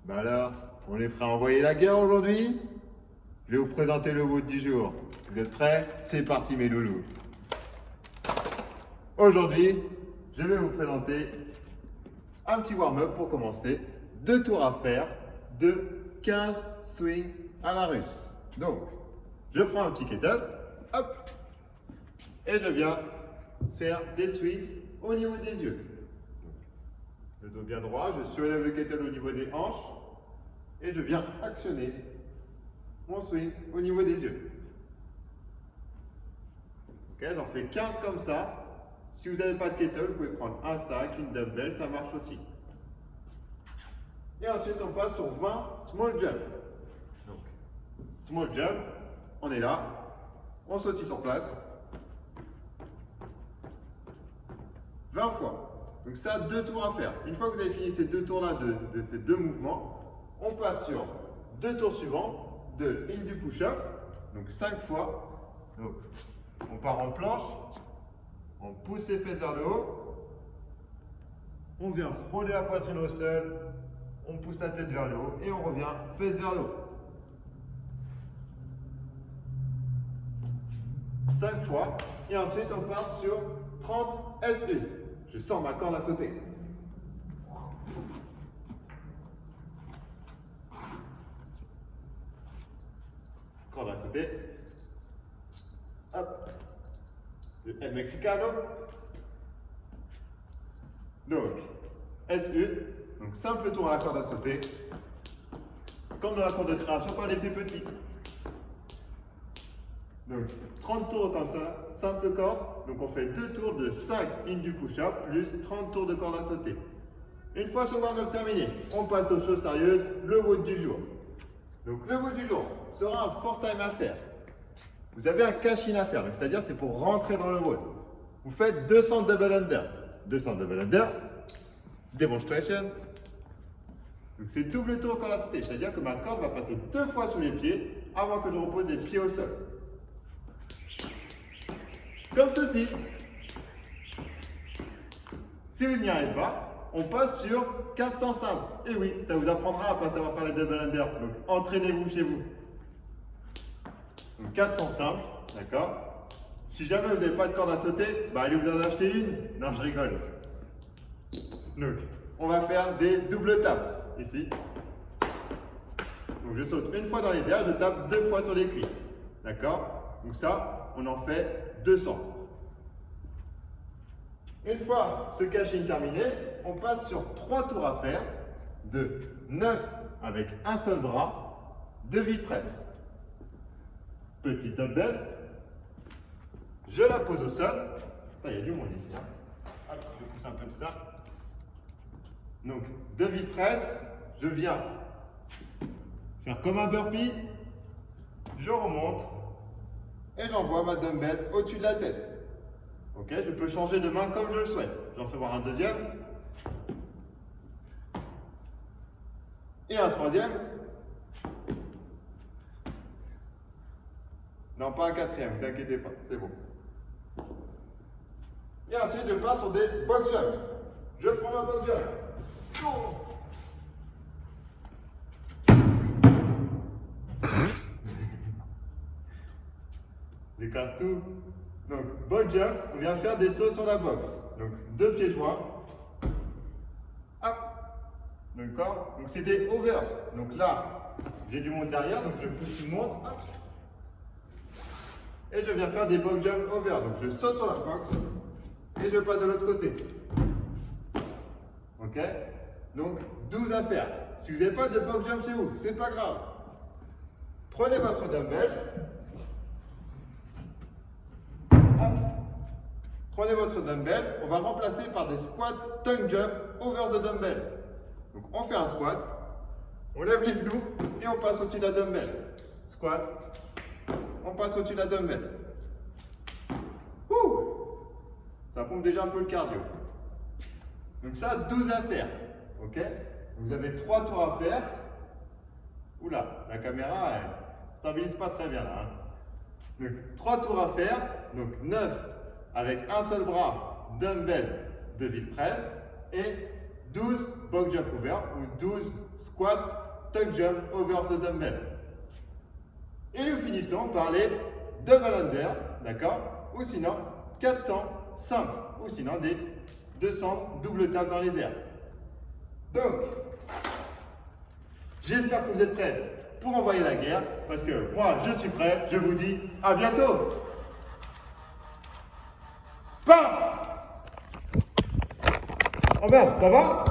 Bah alors, on est prêt à envoyer la guerre aujourd'hui? Je vais vous présenter le WOD du jour. Vous êtes prêts? C'est parti mes loulous. Aujourd'hui, je vais vous présenter un petit warm-up pour commencer. 2 tours à faire de 15 swings à la russe. Donc, je prends un petit kettle, hop, et je viens faire des swings au niveau des yeux. Le dos bien droit, je soulève le kettle au niveau des hanches et je viens actionner mon swing au niveau des yeux. Ok, j'en fais 15 comme ça. Si vous n'avez pas de kettle, vous pouvez prendre un sac, une dumbbell, ça marche aussi. Et ensuite, on passe sur 20 small jump. Donc, small jump, on est là, on sautille sur place. 20 fois. Donc ça, 2 tours à faire. Une fois que vous avez fini ces 2 tours-là de ces 2 mouvements, on passe sur 2 tours suivants de in du push-up. Donc 5 fois. Donc, on part en planche, on pousse les fesses vers le haut, on vient frôler la poitrine au sol, on pousse la tête vers le haut et on revient fesses vers le haut. 5 fois. Et ensuite, on part sur 30 SU. Je sens ma corde à sauter. Corde à sauter. Hop. Le El Mexicano. Donc, SU. Donc, simple tour à la corde à sauter. Comme dans la cour de création quand elle était petite. Donc, 30 tours comme ça, simple corde. Donc, on fait 2 tours de 5 in du push-up plus 30 tours de corde à sauter. Une fois ce warm-up terminé, on passe aux choses sérieuses, le WOD du jour. Donc, le WOD du jour sera un 4 time à faire. Vous avez un cash-in à faire, c'est-à-dire c'est pour rentrer dans le WOD. Vous faites 200 double under. 200 double under, demonstration. Donc, c'est double tour corde à sauter, c'est-à-dire que ma corde va passer 2 fois sous les pieds avant que je repose les pieds au sol. Comme ceci. Si vous n'y arrivez pas, on passe sur 400 simples. Et oui, ça vous apprendra à ne pas savoir faire les double under. Donc, entraînez-vous chez vous. Donc, 400 simples, d'accord? Si jamais vous n'avez pas de corde à sauter, bah, allez vous en acheter une. Non, je rigole. Donc, on va faire des doubles tapes. Ici. Donc, je saute une fois dans les airs, je tape 2 fois sur les cuisses. D'accord? Donc, ça, on en fait 200. Une fois ce cash-in terminé, on passe sur 3 tours à faire de 9 avec un seul bras de vide presse. Petit dumbbell, je la pose au sol. Il y a du monde ici. Hop, je pousse un peu de ça. Donc, de vide presse, je viens faire comme un burpee, je remonte. Et j'envoie ma dumbbell au-dessus de la tête. Ok, je peux changer de main comme je le souhaite. J'en fais voir un deuxième. Et un troisième. Non, pas un quatrième, ne vous inquiétez pas, c'est bon. Et ensuite, je passe sur des box jumps. Je prends ma box jump. Oh. Je casse tout. Donc, box jump, on vient faire des sauts sur la box. Donc, 2 pieds joints. Hop. D'accord? Donc, c'est des over. Donc là, j'ai du monde derrière, donc je pousse tout le monde. Hop. Et je viens faire des box jump over. Donc, je saute sur la box et je passe de l'autre côté. Ok? Donc, 12 à faire. Si vous n'avez pas de box jump chez vous, c'est pas grave. Prenez votre dumbbell. Prenez votre dumbbell, on va remplacer par des squats tongue jump over the dumbbell. Donc on fait un squat, on lève les genoux et on passe au-dessus de la dumbbell. Squat, on passe au-dessus de la dumbbell. Ouh, ça pompe déjà un peu le cardio. Donc ça, 12 à faire. Ok? Vous avez 3 tours à faire. Oula, la caméra, elle stabilise pas très bien là. Hein. Donc 3 tours à faire, donc 9 avec un seul bras, dumbbell de vide presse et 12 box jump over ou 12 squat tuck jump over the dumbbell. Et nous finissons par les double under, d'accord? Ou sinon 400 simples, ou sinon des 200 double tap dans les airs. Donc, j'espère que vous êtes prêts pour envoyer la guerre, parce que moi, je suis prêt. Je vous dis à bientôt. Paf! Oh ben, ça va?